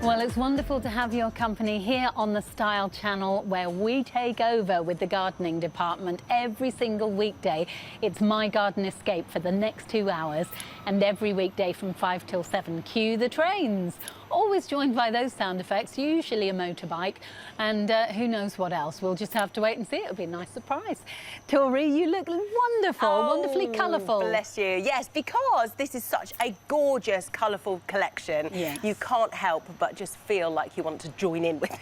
Well, it's wonderful to have your company here on the Style Channel, where we take over with the gardening department every single weekday. It's My Garden Escape for the next 2 hours, and every weekday from 5 till 7, cue the trains. Always joined by those sound effects, usually a motorbike, and who knows what else. We'll just have to wait and see. It'll be a nice surprise. Tori, you look wonderful, wonderfully colourful. Bless you. Yes, because this is such a gorgeous, colourful collection. Yes. You can't help but just feel like you want to join in with it.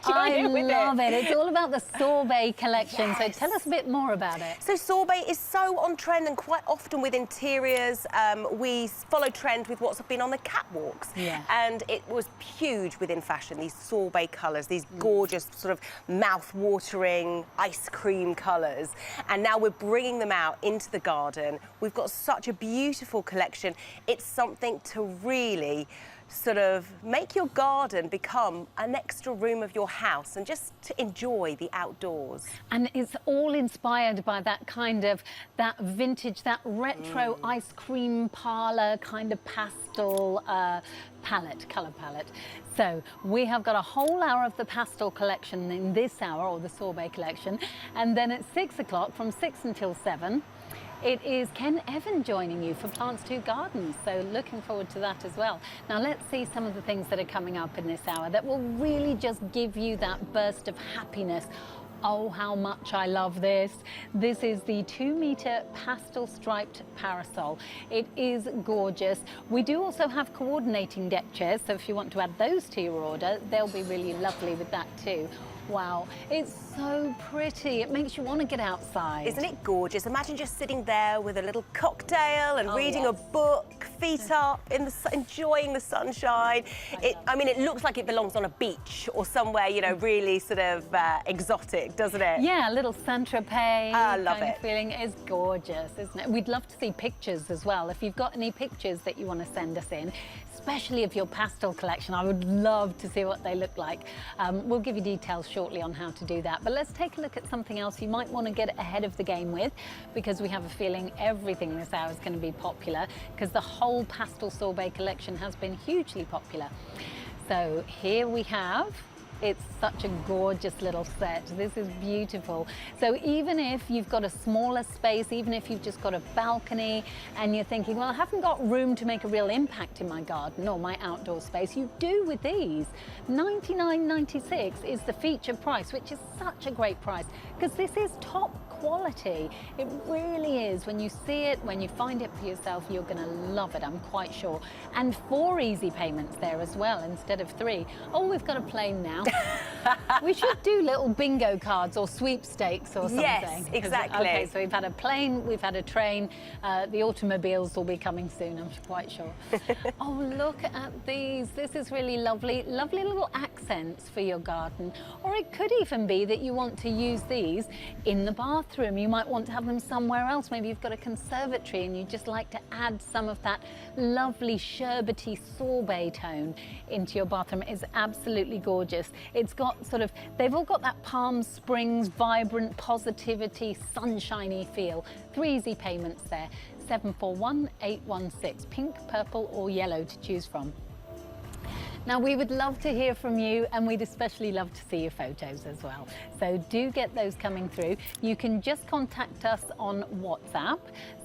I love it. It's all about the sorbet collection. Yes. So tell us a bit more about it. So sorbet is so on trend, and quite often with interiors, we follow trend with what's been on the catwalks. Yeah. And it was huge within fashion, these sorbet colours, these gorgeous sort of mouth-watering ice cream colours. And now we're bringing them out into the garden. We've got such a beautiful collection. It's something to really sort of make your garden become an extra room of your house and just to enjoy the outdoors. And it's all inspired by that kind of, that vintage, that retro ice cream parlour kind of pastel colour palette. So we have got a whole hour of the pastel collection in this hour, or the sorbet collection, and then at 6 o'clock, from 6 until 7, it is Ken Evan joining you for Plants 2 Gardens, so looking forward to that as well. Now let's see some of the things that are coming up in this hour that will really just give you that burst of happiness. Oh, how much I love this. This is the 2-metre pastel striped parasol. It is gorgeous. We do also have coordinating deck chairs, so if you want to add those to your order, they'll be really lovely with that too. Wow, it's so pretty. It makes you want to get outside. Isn't it gorgeous? Imagine just sitting there with a little cocktail and reading a book, feet up, enjoying the sunshine. I mean, it looks like it belongs on a beach or somewhere, you know, really sort of exotic, doesn't it? Yeah, a little Saint-Tropez I love kind it. of feeling. Is gorgeous, isn't it? We'd love to see pictures as well. If you've got any pictures that you want to send us in, especially of your pastel collection, I would love to see what they look like. We'll give you details shortly on how to do that. But let's take a look at something else you might want to get ahead of the game with, because we have a feeling everything this hour is going to be popular, because the whole pastel sorbet collection has been hugely popular. So here we have, it's such a gorgeous little set. This is beautiful. So even if you've got a smaller space, even if you've just got a balcony and you're thinking, well, I haven't got room to make a real impact in my garden or my outdoor space, you do with these. $99.96 is the feature price, which is such a great price, because this is top quality. It really is. When you see it, when you find it for yourself, you're going to love it, I'm quite sure. And 4 easy payments there as well, instead of 3. Oh, we've got a plane now. We should do little bingo cards or sweepstakes or something. Yes, exactly. Okay, so we've had a plane, we've had a train, the automobiles will be coming soon, I'm quite sure. Oh, look at these. This is really lovely. Lovely little accents for your garden. Or it could even be that you want to use these in the bathroom. You might want to have them somewhere else. Maybe you've got a conservatory and you just like to add some of that lovely sherbety sorbet tone into your bathroom. It's absolutely gorgeous. It's got sort of, they've all got that Palm Springs vibrant positivity, sunshiny feel. 3 easy payments there. 741816, pink, purple or yellow to choose from. Now, we would love to hear from you, and we'd especially love to see your photos as well. So do get those coming through. You can just contact us on WhatsApp.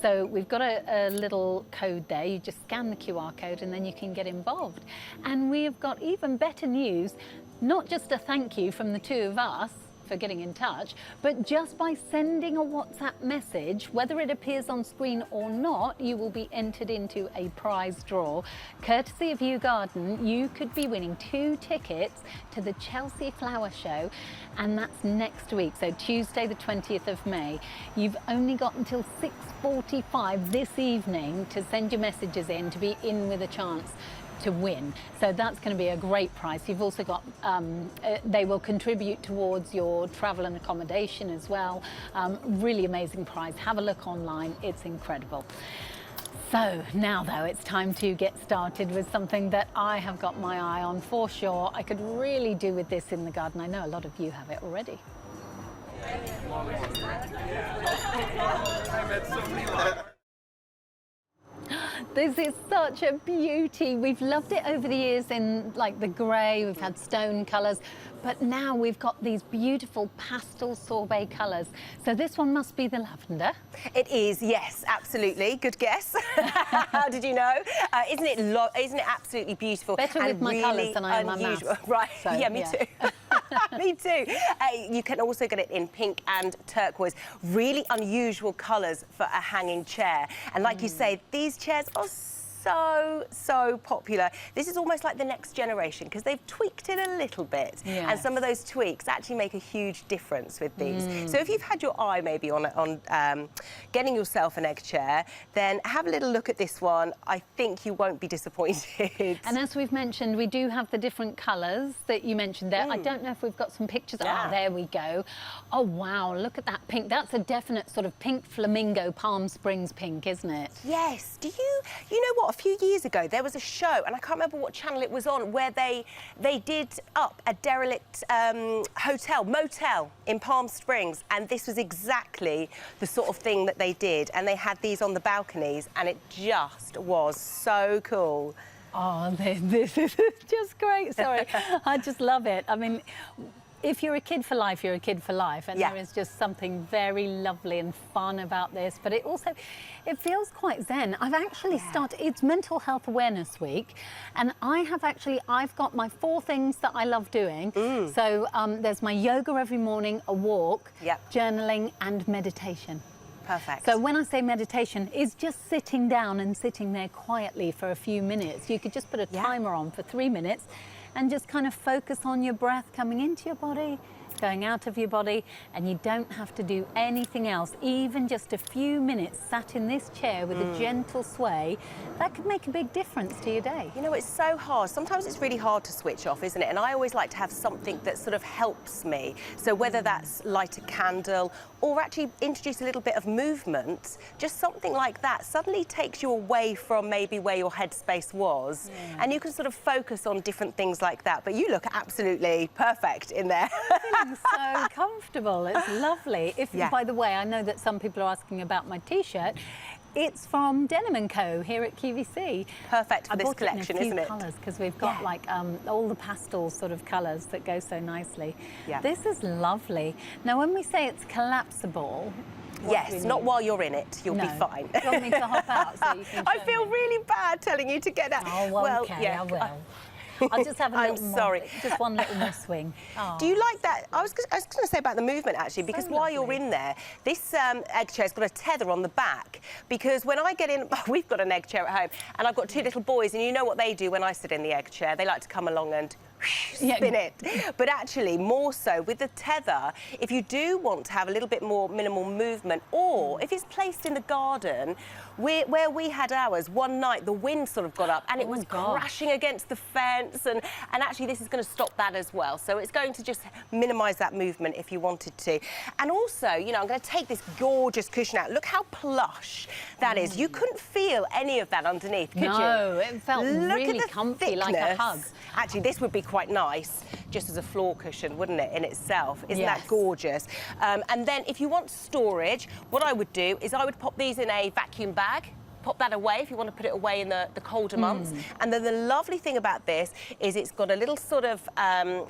So we've got a little code there. You just scan the QR code and then you can get involved. And we have got even better news, not just a thank you from the 2 of us for getting in touch, but just by sending a WhatsApp message, whether it appears on screen or not, you will be entered into a prize draw. Courtesy of You Garden, you could be winning 2 tickets to the Chelsea Flower Show, and that's next week, so Tuesday the 20th of May. You've only got until 6:45 this evening to send your messages in to be in with a chance to win. So that's going to be a great prize. You've also got, they will contribute towards your travel and accommodation as well. Really amazing prize. Have a look online. It's incredible. So now though, it's time to get started with something that I have got my eye on for sure. I could really do with this in the garden. I know a lot of you have it already. This is such a beauty. We've loved it over the years in like the grey, we've had stone colours, but now we've got these beautiful pastel sorbet colours. So this one must be the lavender. It is, yes, absolutely. Good guess. How did you know? Isn't it absolutely beautiful? Better and with my really colours than I am my unusual. maths. Right, So, yeah, me too. Me too. You can also get it in pink and turquoise. Really unusual colours for a hanging chair. And like you say, these chairs are so popular. This is almost like the next generation because they've tweaked it a little bit. Yes. And some of those tweaks actually make a huge difference with these. So if you've had your eye maybe on getting yourself an egg chair, then have a little look at this one. I think you won't be disappointed. And as we've mentioned, we do have the different colours that you mentioned there. I don't know if we've got some pictures. Yeah. Ah, there we go. Oh, wow, look at that pink. That's a definite sort of pink flamingo Palm Springs pink, isn't it? Yes. Do you know what? A few years ago, there was a show, and I can't remember what channel it was on, where they did up a derelict motel in Palm Springs, and this was exactly the sort of thing that they did. And they had these on the balconies, and it just was so cool. Oh, this is just great. Sorry, I just love it. I mean, if you're a kid for life, you're a kid for life. And Yeah. there is just something very lovely and fun about this. But it also, it feels quite zen. I've actually started, it's Mental Health Awareness Week. And I've got my 4 things that I love doing. So there's my yoga every morning, a walk, Yep. journaling and meditation. Perfect. So when I say meditation, it's just sitting down and sitting there quietly for a few minutes. You could just put a timer on for 3 minutes and just kind of focus on your breath coming into your body, going out of your body, and you don't have to do anything else. Even just a few minutes sat in this chair with a gentle sway, that could make a big difference to your day. You know, it's so hard. Sometimes it's really hard to switch off, isn't it? And I always like to have something that sort of helps me. So whether that's light a candle or actually introduce a little bit of movement, just something like that suddenly takes you away from maybe where your headspace was. And you can sort of focus on different things like that. But you look absolutely perfect in there. Feeling so comfortable. It's lovely. By the way, I know that some people are asking about my T-shirt. It's from Denim & Co. here at QVC. Perfect for this collection, isn't it? Colours because we've got like all the pastel sort of colours that go so nicely. Yeah. This is lovely. Now, when we say it's collapsible, Yes, not while you're in it. You'll be fine. Do you want me to hop out so you can I show feel me? really bad telling you to get out. Oh, well, okay, I will. I'll just have a I'm little sorry. more, just one little more swing. Oh. Do you like that? I was going to say about the movement, actually, because while you're in there, this egg chair's got a tether on the back, because when I get in, we've got an egg chair at home, and I've got 2 little boys, and you know what they do when I sit in the egg chair? They like to come along and spin it. But actually, more so with the tether, if you do want to have a little bit more minimal movement, or if it's placed in the garden, where we had ours, one night the wind sort of got up and it was crashing against the fence, and actually this is going to stop that as well. So it's going to just minimise that movement if you wanted to. And also, you know, I'm going to take this gorgeous cushion out. Look how plush that is. You couldn't feel any of that underneath, could you? No, it felt really comfy, like a hug. Actually, this would be quite nice just as a floor cushion, wouldn't it, in itself? Isn't that gorgeous? And then if you want storage, what I would do is I would pop these in a vacuum bag. Pop that away if you want to put it away in the colder months. And then the lovely thing about this is it's got a little sort of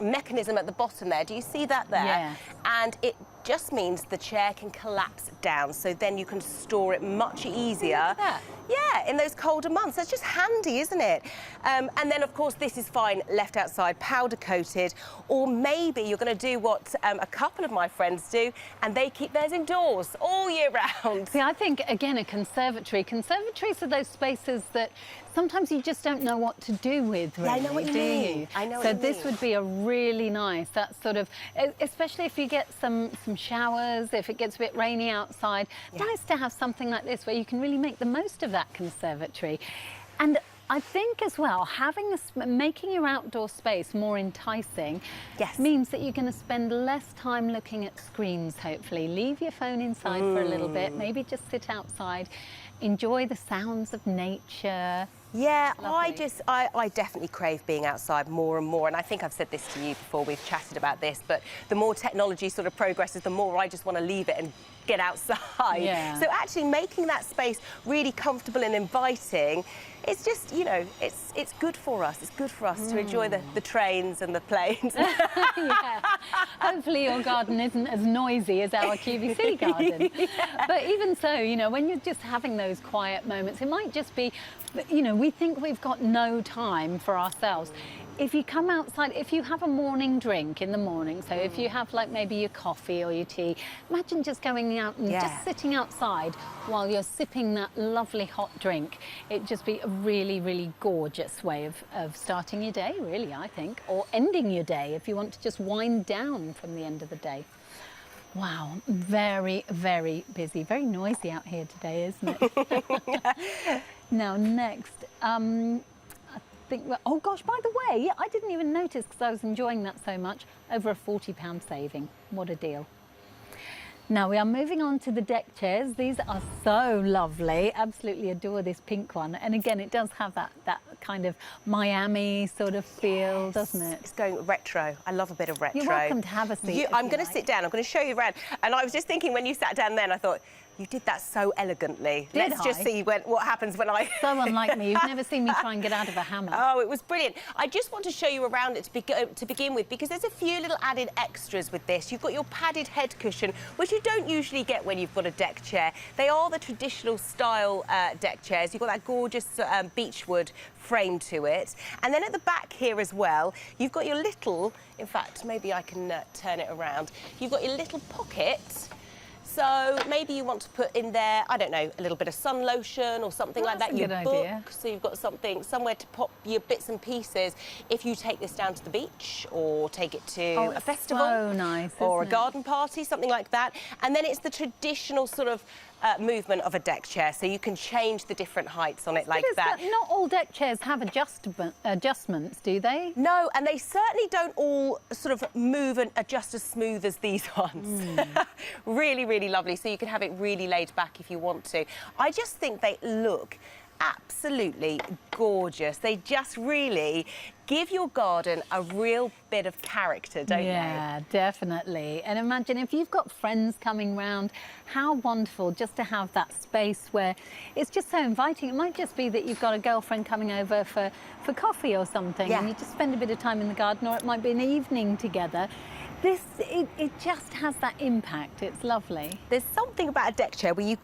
mechanism at the bottom there. Do you see that there? Yeah. And it just means the chair can collapse down, so then you can store it much easier. Look at that. Yeah, in those colder months. That's just handy, isn't it? And then, of course, this is fine left outside, powder coated, or maybe you're going to do what a couple of my friends do, and they keep theirs indoors all year round. See, I think, again, a conservatory. Conservatories are those spaces that sometimes you just don't know what to do with, really, I know what you mean. you? I know what so you this mean. would be a really nice, that sort of, especially if you get some showers, if it gets a bit rainy outside, nice to have something like this where you can really make the most of that conservatory. And I think as well, making your outdoor space more enticing means that you're going to spend less time looking at screens, hopefully. Leave your phone inside for a little bit, maybe just sit outside, enjoy the sounds of nature, Yeah, Lovely. I definitely crave being outside more and more. And I think I've said this to you before, we've chatted about this, but the more technology sort of progresses, the more I just want to leave it and get outside. Yeah. So actually making that space really comfortable and inviting, it's just, you know, it's good for us. It's good for us to enjoy the trains and the planes. Yeah. Hopefully your garden isn't as noisy as our QVC garden. Yeah. But even so, you know, when you're just having those quiet moments, it might just be, you know, we think we've got no time for ourselves. If you come outside, if you have a morning drink in the morning, so if you have like maybe your coffee or your tea, imagine just going out and just sitting outside while you're sipping that lovely hot drink. It'd just be a really, really gorgeous way of starting your day, really, I think, or ending your day if you want to just wind down from the end of the day. Wow, very, very busy, very noisy out here today, isn't it? Now, next, oh gosh, by the way, I didn't even notice because I was enjoying that so much. Over a £40 saving. What a deal. Now we are moving on to the deck chairs. These are so lovely. Absolutely adore this pink one. And again, it does have that kind of Miami sort of feel, doesn't it? It's going retro. I love a bit of retro. You're welcome to have a seat. I'm going to sit down. I'm going to show you around. And I was just thinking when you sat down then, I thought, you did that so elegantly. Let's just see what happens when I... So unlike me. You've never seen me try and get out of a hammock. Oh, it was brilliant. I just want to show you around it to begin with, because there's a few little added extras with this. You've got your padded head cushion, which you don't usually get when you've got a deck chair. They are the traditional style deck chairs. You've got that gorgeous beechwood frame to it. And then at the back here as well, you've got your little, in fact, maybe I can turn it around. You've got your little pocket. So maybe you want to put in there, I don't know, a little bit of sun lotion or something like that. Your book, so you've got somewhere to pop your bits and pieces. If you take this down to the beach or take it to a festival, so nice, or a garden party, something like that. And then it's the traditional sort of movement of a deck chair, so you can change the different heights on it like that. Not all deck chairs have adjustments, do they? No, and they certainly don't all sort of move and adjust as smooth as these ones. Really, really lovely, so you can have it really laid back if you want to. I just think they look absolutely gorgeous. They just really give your garden a real bit of character, don't they? Yeah, definitely. And imagine if you've got friends coming round, how wonderful just to have that space where it's just so inviting. It might just be that you've got a girlfriend coming over for coffee or something, and you just spend a bit of time in the garden, or it might be an evening together. It just has that impact. It's lovely. There's something about a deck chair where you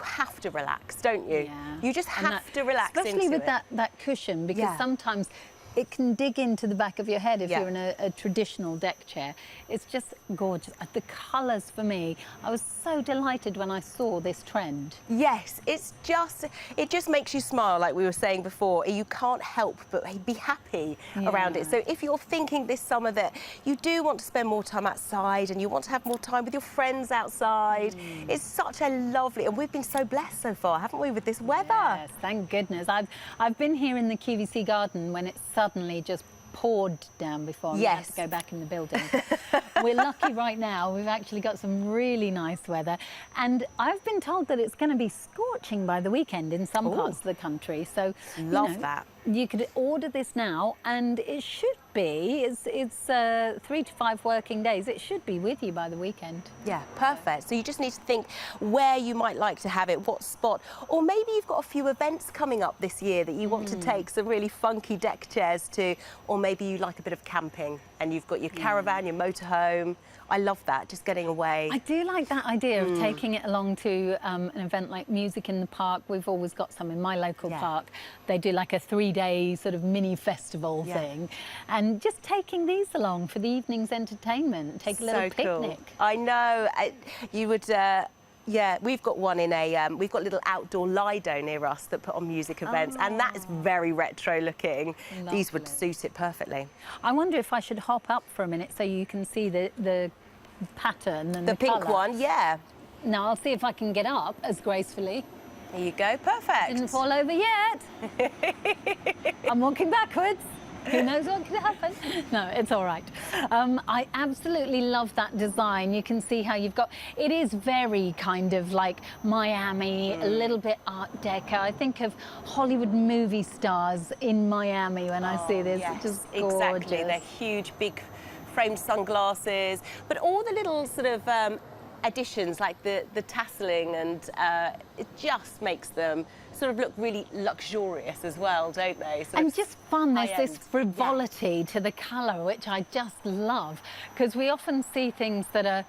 have to relax, don't you? Yeah. You just have to relax into it. Especially with that cushion, because sometimes it can dig into the back of your head if you're in a traditional deck chair. It's just gorgeous. The colours for me, I was so delighted when I saw this trend. Yes, it just makes you smile, like we were saying before. You can't help but be happy around it. So if you're thinking this summer that you do want to spend more time outside and you want to have more time with your friends outside, it's such a lovely, and we've been so blessed so far, haven't we, with this weather? Yes, thank goodness. I've been here in the QVC garden when it's suddenly just poured down before I had to go back in the building. We're lucky right now. We've actually got some really nice weather, and I've been told that it's going to be scorching by the weekend in some parts of the country. So love that. You could order this now, and it should be. It's 3 to 5 working days. It should be with you by the weekend. Yeah, perfect. So you just need to think where you might like to have it, what spot, or maybe you've got a few events coming up this year that you want to take some really funky deck chairs to, or maybe you like a bit of camping and you've got your caravan, your motorhome. I love that, just getting away. I do like that idea of taking it along to an event like Music in the Park. We've always got some in my local park. They do like a 3-day sort of mini festival thing. And just taking these along for the evening's entertainment, take a little picnic. Cool. I know. You would... yeah, we've got one in we've got a little outdoor Lido near us that put on music events, and that is very retro looking. Lovely. These would suit it perfectly. I wonder if I should hop up for a minute so you can see the pattern and the pink colour. one, yeah. Now I'll see if I can get up as gracefully. There you go, perfect. Didn't fall over yet. I'm walking backwards. Who knows what could happen? No, it's all right. I absolutely love that design. You can see how you've got, it is very kind of like Miami, a little bit Art Deco. I think of Hollywood movie stars in Miami when I see this. Yes, It's just gorgeous. exactly. They're huge, big framed sunglasses, but all the little sort of additions like the tasseling, and it just makes them sort of look really luxurious as well, don't they? And just fun. There's this high-end. frivolity to the colour, which I just love, because we often see things that are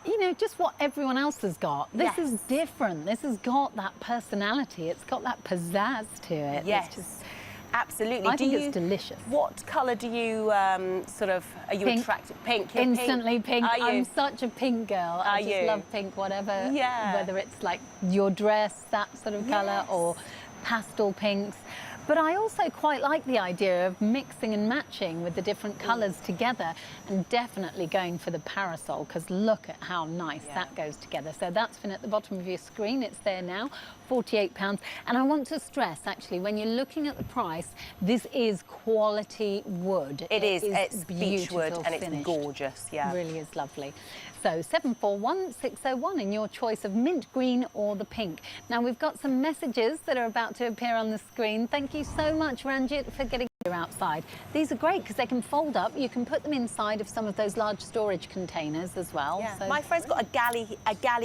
you know, just what everyone else has got. This is different. This has got that personality. It's got that pizzazz to it. Yes. It's just, absolutely. I think it's delicious. What colour do you sort of, are you Pink. attracted? Pink. You're Instantly pink. Are you? I'm such a pink girl. I just love pink, whatever. Yeah. Whether it's like your dress, that sort of colour, or pastel pinks. But I also quite like the idea of mixing and matching with the different colours together, and definitely going for the parasol, because look at how nice that goes together. So that's been at the bottom of your screen. It's there now, £48. And I want to stress, actually, when you're looking at the price, this is quality wood. It is. It's beautiful beechwood and finished. it's gorgeous. Yeah. It really is lovely. So 741601 in your choice of mint green or the pink. Now we've got some messages that are about to appear on the screen. Thank you so much, Ranjit, for getting here outside. These are great because they can fold up. You can put them inside of some of those large storage containers as well. Yeah. So my friend's got a galley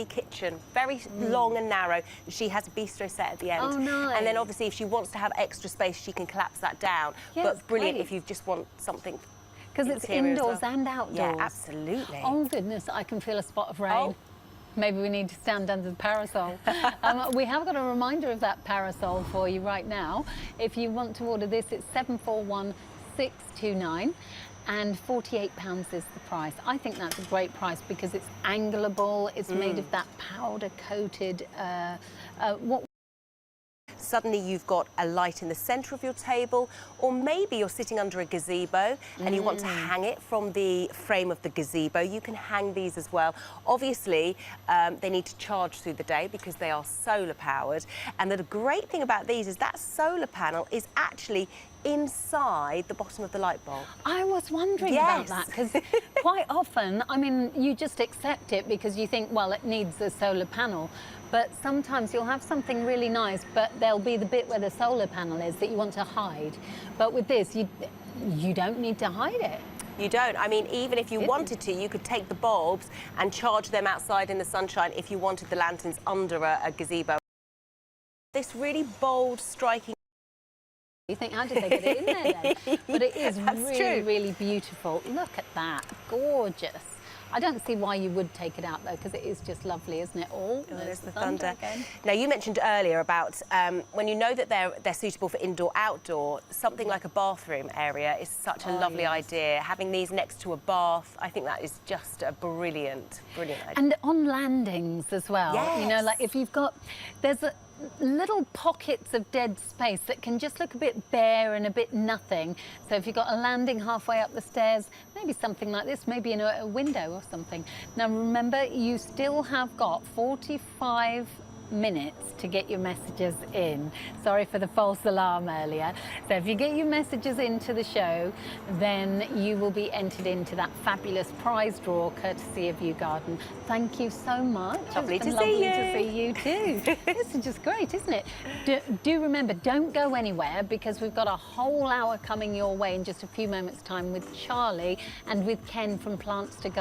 kitchen, very long and narrow. She has a bistro set at the end. Oh, nice. And then obviously if she wants to have extra space, she can collapse that down. Yeah, but it's brilliant great. if you just want something. because it's interior as indoors well. and outdoors. Yeah, absolutely. Oh goodness, I can feel a spot of rain. Oh. Maybe we need to stand under the parasol. We have got a reminder of that parasol for you right now. If you want to order this, it's 741629. And £48 is the price. I think that's a great price because it's angleable, it's made of that powder coated, Suddenly you've got a light in the centre of your table, or maybe you're sitting under a gazebo and you want to hang it from the frame of the gazebo. You can hang these as well. Obviously, they need to charge through the day because they are solar powered. And the great thing about these is that solar panel is actually inside the bottom of the light bulb. I was wondering about that because quite often, I mean, you just accept it because you think, well, it needs a solar panel. But sometimes you'll have something really nice, but there'll be the bit where the solar panel is that you want to hide. But with this, you don't need to hide it. You don't. I mean, even if you wanted to, you could take the bulbs and charge them outside in the sunshine if you wanted the lanterns under a gazebo. This really bold, striking. You think, how did they get it in there then? But it is really, true. really beautiful. Look at that. Gorgeous. I don't see why you would take it out though, because it is just lovely, isn't it? Oh, There's the thunder again. Now, you mentioned earlier about when you know that they're suitable for indoor-outdoor, something like a bathroom area is such a lovely idea. Having these next to a bath, I think that is just a brilliant, brilliant idea. And on landings as well. You know, like if you've got, there's little pockets of dead space that can just look a bit bare and a bit nothing. So if you've got a landing halfway up the stairs, maybe something like this, maybe in a window or something. Now remember, you still have got 45 minutes to get your messages in. Sorry for the false alarm earlier. So if you get your messages into the show, then you will be entered into that fabulous prize draw courtesy of You Garden. Thank you so much. Lovely It's been to see lovely you. to see you too. This is just great, isn't it? Do remember, don't go anywhere because we've got a whole hour coming your way in just a few moments time with Charlie and with Ken from Plants to Garden.